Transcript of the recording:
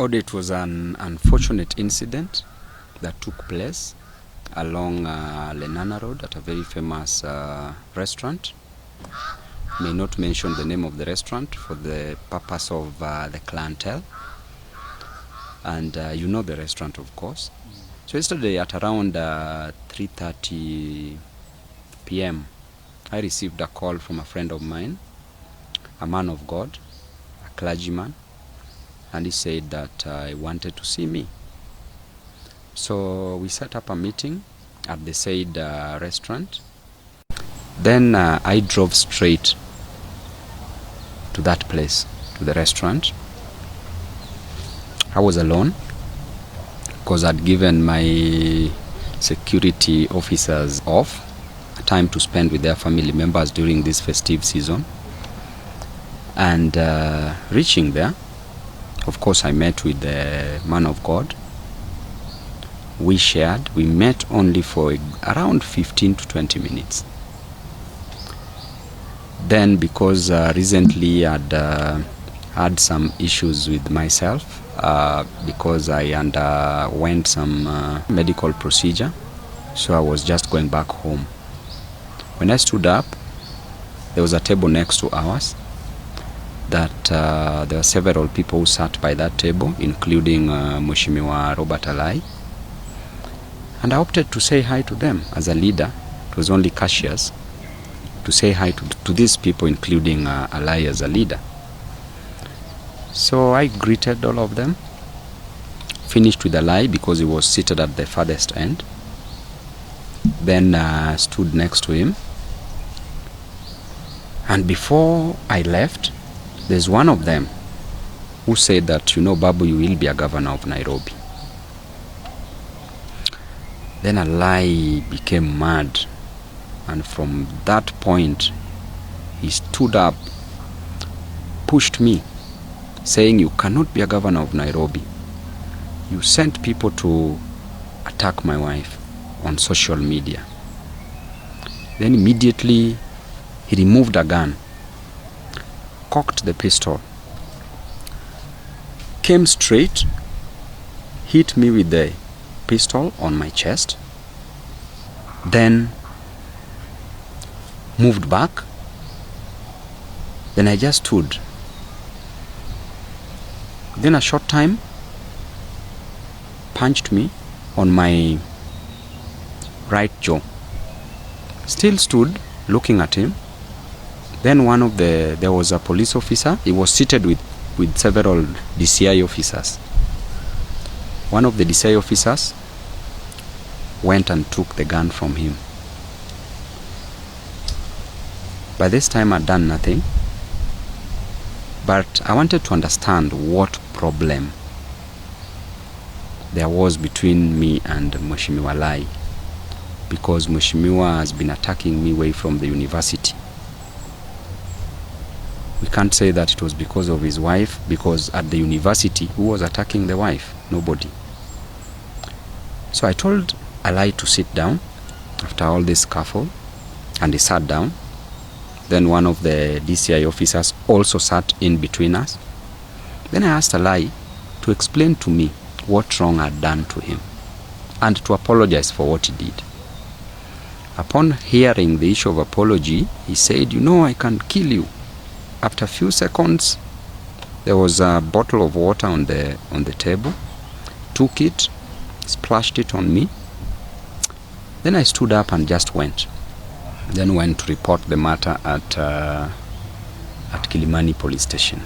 It was an unfortunate incident that took place along Lenana Road at a very famous restaurant. May not mention the name of the restaurant for the purpose of the clientele. And you know the restaurant, of course. So yesterday at around 3:30 p.m. I received a call from a friend of mine, a man of God, a clergyman, and he said that he wanted to see me. So we set up a meeting at the said restaurant. Then I drove straight to that place, to the restaurant. I was alone because I'd given my security officers off, time to spend with their family members during this festive season. And reaching there, of course, I met with the man of God. We shared. We met only for around 15 to 20 minutes. Then, because recently I'd had some issues with myself, because I underwent some medical procedure, so I was just going back home. When I stood up, there was a table next to ours that there were several people who sat by that table, including MCA Robert Alai. And I opted to say hi to them as a leader. It was only cashiers to say hi to these people, including Alai as a leader. So I greeted all of them, finished with Alai because he was seated at the farthest end. Then stood next to him. And before I left, there's one of them who said that, you know, Babu, you will be a governor of Nairobi. Then Alai became mad. And from that point, he stood up, pushed me, saying, you cannot be a governor of Nairobi. You sent people to attack my wife on social media. Then immediately, he removed a gun, cocked the pistol, came straight, hit me with the pistol on my chest, then moved back. Then I just stood. Then a short time, punched me on my right jaw. Still stood looking at him. Then there was a police officer. He was seated with several DCI officers. One of the DCI officers went and took the gun from him. By this time I'd done nothing, but I wanted to understand what problem there was between me and MCA Alai, because MCA has been attacking me away from the university. We can't say that it was because of his wife, because at the university, who was attacking the wife? Nobody. So I told Alai to sit down after all this scuffle, and he sat down. Then one of the DCI officers also sat in between us. Then I asked Alai to explain to me what wrong I'd done to him and to apologize for what he did. Upon hearing the issue of apology, he said, you know, I can kill you. After a few seconds, there was a bottle of water on the table. Took it, splashed it on me. Then I stood up and just went. Then went to report the matter at Kilimani police station.